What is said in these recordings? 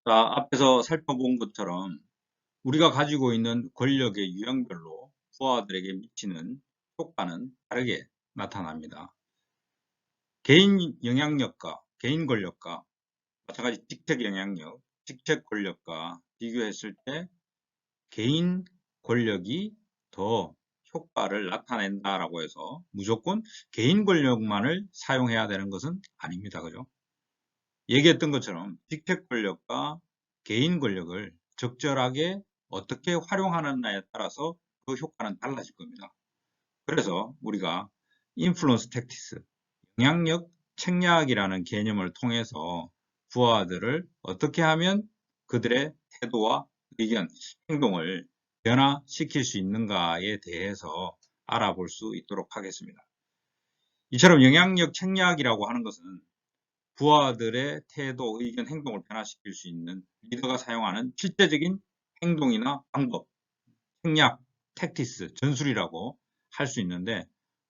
자, 앞에서 살펴본 것처럼 우리가 가지고 있는 권력의 유형별로 부하들에게 미치는 효과는 다르게 나타납니다. 개인 영향력과 개인 권력과 마찬가지 직책 영향력, 직책 권력과 비교했을 때 개인 권력이 더 효과를 나타낸다라고 해서 무조건 개인 권력만을 사용해야 되는 것은 아닙니다. 그죠? 얘기했던 것처럼 직책 권력과 개인 권력을 적절하게 어떻게 활용하느냐에 따라서 그 효과는 달라질 겁니다. 그래서 우리가 인플루언스 택티스, 영향력 책략이라는 개념을 통해서 부하들을 어떻게 하면 그들의 태도와 의견, 행동을 변화시킬 수 있는가에 대해서 알아볼 수 있도록 하겠습니다. 이처럼 영향력 책략이라고 하는 것은 부하들의 태도, 의견, 행동을 변화시킬 수 있는 리더가 사용하는 실제적인 행동이나 방법, 책략, 택티스, 전술이라고 할 수 있는데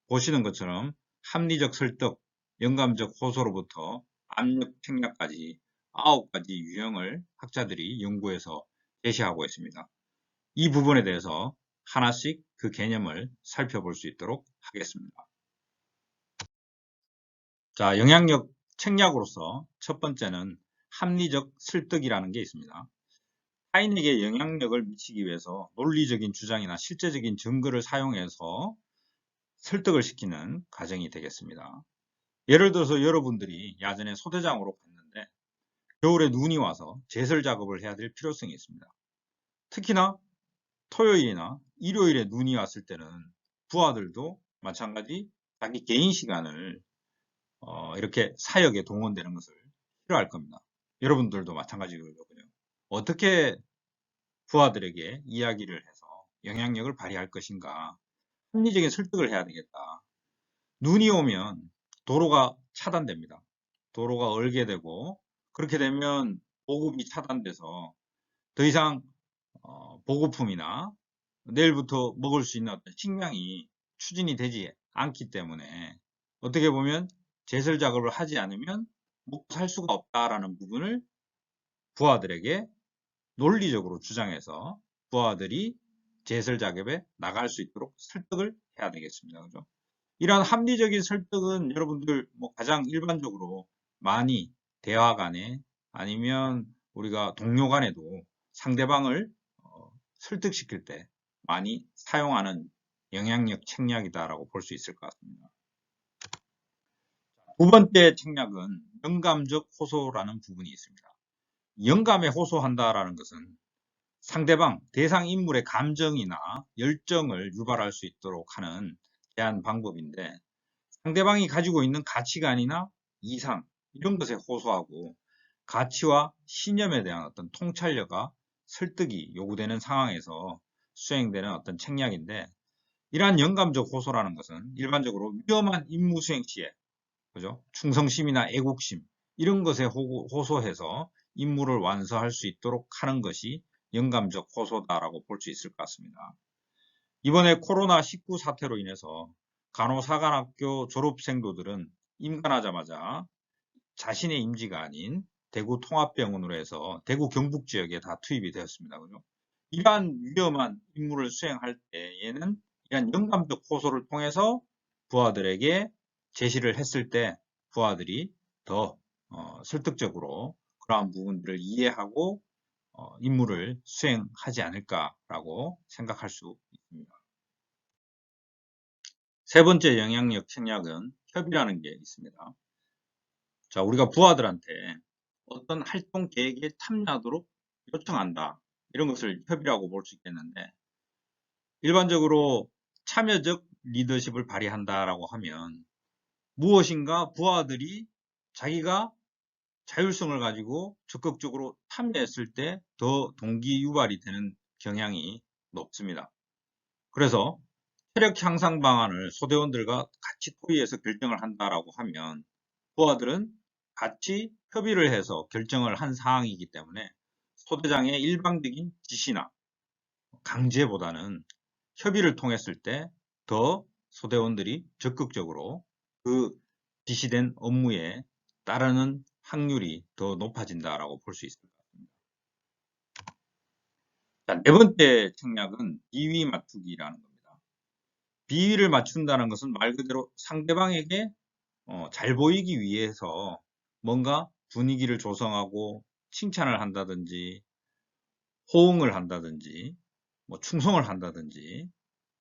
보시는 것처럼 합리적 설득, 영감적 호소로부터 압력 책략까지 9가지 유형을 학자들이 연구해서 제시하고 있습니다. 이 부분에 대해서 하나씩 그 개념을 살펴볼 수 있도록 하겠습니다. 자, 영향력 책략으로서 첫 번째는 합리적 설득이라는 게 있습니다. 타인에게 영향력을 미치기 위해서 논리적인 주장이나 실제적인 증거를 사용해서 설득을 시키는 과정이 되겠습니다. 예를 들어서 여러분들이 야전에 소대장으로 갔는데 겨울에 눈이 와서 제설 작업을 해야 될 필요성이 있습니다. 특히나 토요일이나 일요일에 눈이 왔을 때는 부하들도 마찬가지 자기 개인 시간을 이렇게 사역에 동원되는 것을 싫어할 겁니다. 여러분들도 마찬가지거든요. 어떻게 부하들에게 이야기를 해서 영향력을 발휘할 것인가, 합리적인 설득을 해야 되겠다. 눈이 오면 도로가 차단됩니다. 도로가 얼게 되고 그렇게 되면 보급이 차단돼서 더 이상 보급품이나 내일부터 먹을 수 있는 어떤 식량이 추진이 되지 않기 때문에 어떻게 보면 제설 작업을 하지 않으면 먹고 살 수가 없다라는 부분을 부하들에게 논리적으로 주장해서 부하들이 제설 작업에 나갈 수 있도록 설득을 해야 되겠습니다. 그죠? 이러한 합리적인 설득은 여러분들 가장 일반적으로 많이 대화 간에 아니면 우리가 동료 간에도 상대방을 설득시킬 때 많이 사용하는 영향력 책략이다라고 볼 수 있을 것 같습니다. 두 번째 책략은 영감적 호소라는 부분이 있습니다. 영감에 호소한다라는 것은 상대방, 대상 인물의 감정이나 열정을 유발할 수 있도록 하는 제한 방법인데 상대방이 가지고 있는 가치관이나 이상 이런 것에 호소하고 가치와 신념에 대한 어떤 통찰력과 설득이 요구되는 상황에서 수행되는 어떤 책략인데 이러한 영감적 호소라는 것은 일반적으로 위험한 임무 수행 시에 그죠? 충성심이나 애국심 이런 것에 호소해서 임무를 완수할 수 있도록 하는 것이 영감적 호소다라고 볼 수 있을 것 같습니다. 이번에 코로나19 사태로 인해서 간호사관학교 졸업생도들은 임관하자마자 자신의 임지가 아닌 대구 통합병원으로 해서 대구 경북 지역에 다 투입이 되었습니다. 그죠? 이러한 위험한 임무를 수행할 때에는 이러한 영감적 호소를 통해서 부하들에게 제시를 했을 때 부하들이 더 설득적으로 그러한 부분들을 이해하고 임무를 수행하지 않을까라고 생각할 수 있습니다. 세 번째 영향력 책략은 협의라는 게 있습니다. 자, 우리가 부하들한테 어떤 활동 계획에 참여하도록 요청한다. 이런 것을 협의라고 볼 수 있겠는데 일반적으로 참여적 리더십을 발휘한다라고 하면 무엇인가 부하들이 자기가 자율성을 가지고 적극적으로 참여했을 때 더 동기 유발이 되는 경향이 높습니다. 그래서 체력 향상 방안을 소대원들과 같이 토의해서 결정을 한다라고 하면 부하들은 같이 협의를 해서 결정을 한 사항이기 때문에 소대장의 일방적인 지시나 강제보다는 협의를 통했을 때 더 소대원들이 적극적으로 그 지시된 업무에 따르는 확률이 더 높아진다라고 볼 수 있습니다. 자, 네 번째 책략은 비위 맞추기라는 겁니다. 비위를 맞춘다는 것은 말 그대로 상대방에게 잘 보이기 위해서 뭔가 분위기를 조성하고 칭찬을 한다든지 호응을 한다든지 뭐 충성을 한다든지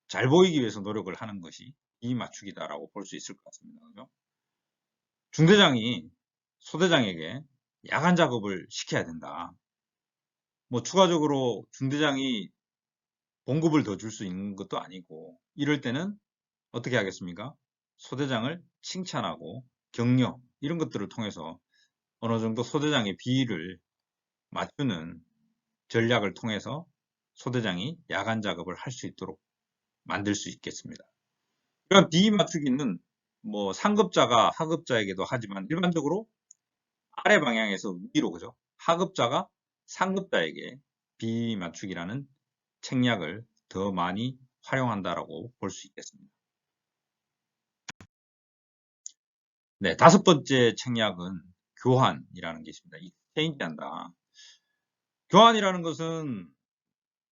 잘 보이기 위해서 노력을 하는 것이 비위 맞추기다라고 볼 수 있을 것 같습니다. 그죠? 중대장이 소대장에게 야간 작업을 시켜야 된다. 뭐 추가적으로 중대장이 봉급을 더 줄 수 있는 것도 아니고 이럴 때는 어떻게 하겠습니까? 소대장을 칭찬하고 격려 이런 것들을 통해서 어느 정도 소대장의 비위를 맞추는 전략을 통해서 소대장이 야간 작업을 할 수 있도록 만들 수 있겠습니다. 이런 비위 맞추기는 뭐 상급자가 하급자에게도 하지만 일반적으로 아래 방향에서 위로 그죠? 하급자가 상급자에게 비위 맞추기라는 책략을 더 많이 활용한다라고 볼 수 있겠습니다. 네, 다섯 번째 책략은 교환이라는 게 있습니다. exchange한다. 교환이라는 것은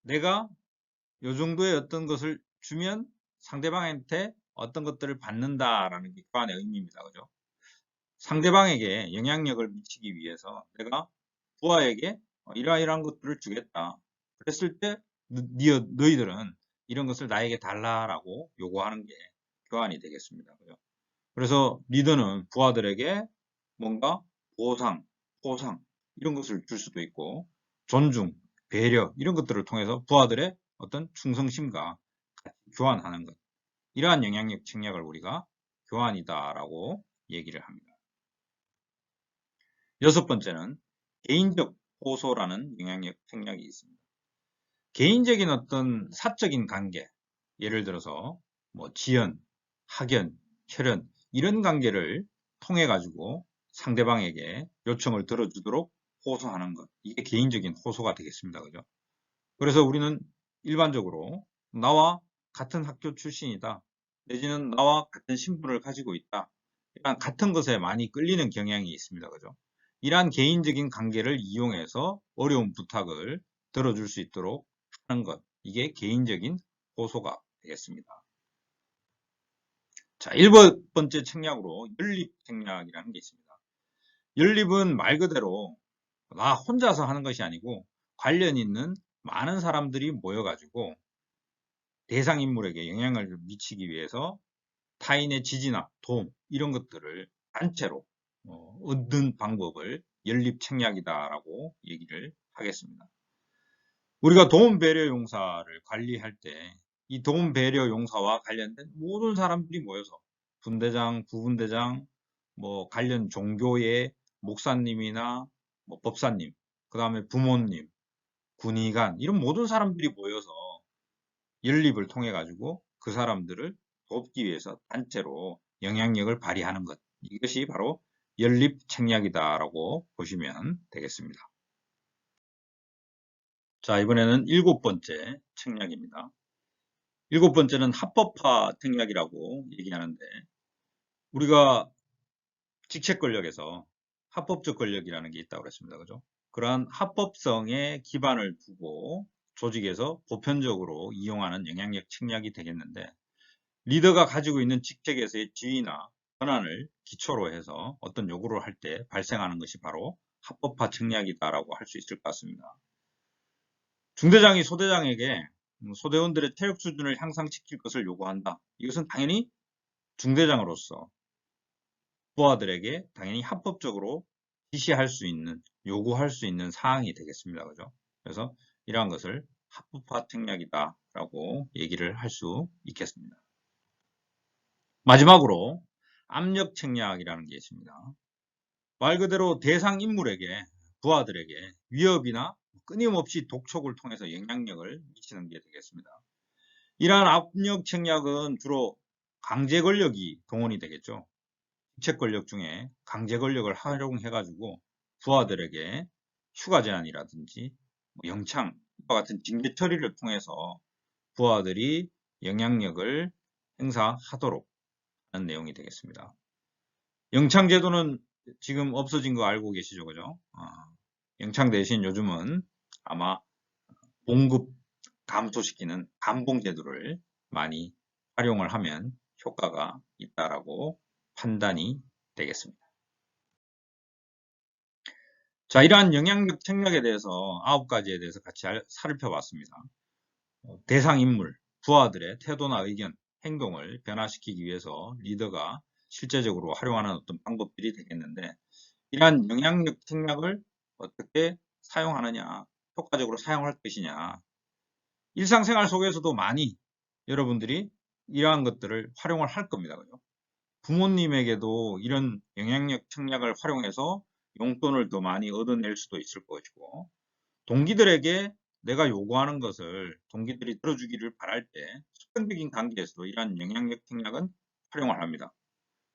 내가 요 정도의 어떤 것을 주면 상대방한테 어떤 것들을 받는다라는 게 교환의 의미입니다. 그죠? 상대방에게 영향력을 미치기 위해서 내가 부하에게 이러이러한 것들을 주겠다. 그랬을 때 너희들은 이런 것을 나에게 달라라고 요구하는 게 교환이 되겠습니다. 그죠? 그래서 리더는 부하들에게 뭔가 보상, 포상 이런 것을 줄 수도 있고 존중, 배려 이런 것들을 통해서 부하들의 어떤 충성심과 같이 교환하는 것 이러한 영향력 책략을 우리가 교환이다라고 얘기를 합니다. 여섯 번째는 개인적 호소라는 영향력 책략이 있습니다. 개인적인 어떤 사적인 관계 예를 들어서 뭐 지연, 학연, 혈연 이런 관계를 통해 가지고 상대방에게 요청을 들어주도록 호소하는 것. 이게 개인적인 호소가 되겠습니다. 그죠? 그래서 우리는 일반적으로 나와 같은 학교 출신이다. 내지는 나와 같은 신분을 가지고 있다. 이런 같은 것에 많이 끌리는 경향이 있습니다. 그죠? 이러한 개인적인 관계를 이용해서 어려운 부탁을 들어줄 수 있도록 하는 것. 이게 개인적인 호소가 되겠습니다. 자, 일곱 번째 책략으로 연립 책략이라는 게 있습니다. 연립은 말 그대로 나 혼자서 하는 것이 아니고 관련 있는 많은 사람들이 모여가지고 대상 인물에게 영향을 미치기 위해서 타인의 지지나 도움 이런 것들을 단체로 얻는 방법을 연립 책략이다라고 얘기를 하겠습니다. 우리가 도움 배려 용사를 관리할 때 이 도움 배려 용사와 관련된 모든 사람들이 모여서 분대장, 부분대장, 뭐 관련 종교의 목사님이나 뭐 법사님, 그 다음에 부모님, 군의관 이런 모든 사람들이 모여서 연립을 통해 가지고 그 사람들을 돕기 위해서 단체로 영향력을 발휘하는 것. 이것이 바로 연립 책략이다라고 보시면 되겠습니다. 자, 이번에는 일곱 번째 책략입니다. 일곱 번째는 합법화 책략이라고 얘기하는데 우리가 직책 권력에서 합법적 권력이라는 게 있다고 그랬습니다. 그죠? 그러한 합법성에 기반을 두고 조직에서 보편적으로 이용하는 영향력 책략이 되겠는데 리더가 가지고 있는 직책에서의 지위나 권한을 기초로 해서 어떤 요구를 할 때 발생하는 것이 바로 합법화 책략이다라고 할 수 있을 것 같습니다. 중대장이 소대장에게 소대원들의 체력 수준을 향상시킬 것을 요구한다. 이것은 당연히 중대장으로서 부하들에게 당연히 합법적으로 지시할 수 있는, 요구할 수 있는 사항이 되겠습니다. 그죠? 그래서 이러한 것을 합법화 책략이다라고 얘기를 할 수 있겠습니다. 마지막으로 압력 책략이라는 게 있습니다. 말 그대로 대상 인물에게, 부하들에게 위협이나 끊임없이 독촉을 통해서 영향력을 미치는 게 되겠습니다. 이러한 압력 책략은 주로 강제 권력이 동원이 되겠죠. 직책 권력 중에 강제 권력을 활용해가지고 부하들에게 휴가 제한이라든지 영창, 과 같은 징계 처리를 통해서 부하들이 영향력을 행사하도록 하는 내용이 되겠습니다. 영창 제도는 지금 없어진 거 알고 계시죠? 그죠? 영창 대신 요즘은 아마 봉급 감소시키는 감봉 제도를 많이 활용을 하면 효과가 있다라고 판단이 되겠습니다. 자, 이러한 영향력 책략에 대해서 9가지에 대해서 같이 살펴봤습니다. 대상 인물, 부하들의 태도나 의견, 행동을 변화시키기 위해서 리더가 실제적으로 활용하는 어떤 방법들이 되겠는데, 이러한 영향력 책략을 어떻게 사용하느냐, 효과적으로 사용할 것이냐, 일상생활 속에서도 많이 여러분들이 이러한 것들을 활용을 할 겁니다. 그죠? 부모님에게도 이런 영향력 책략을 활용해서 용돈을 더 많이 얻어낼 수도 있을 것이고, 동기들에게 내가 요구하는 것을 동기들이 들어주기를 바랄 때 수평적인 관계에서도 이러한 영향력 책략은 활용을 합니다.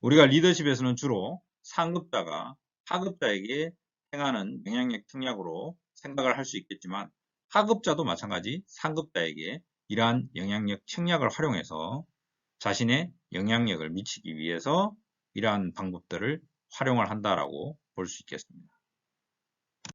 우리가 리더십에서는 주로 상급자가 하급자에게 행하는 영향력 책략으로 생각을 할 수 있겠지만, 하급자도 마찬가지 상급자에게 이러한 영향력 책략을 활용해서 자신의 영향력을 미치기 위해서 이러한 방법들을 활용을 한다라고 볼 수 있겠습니다.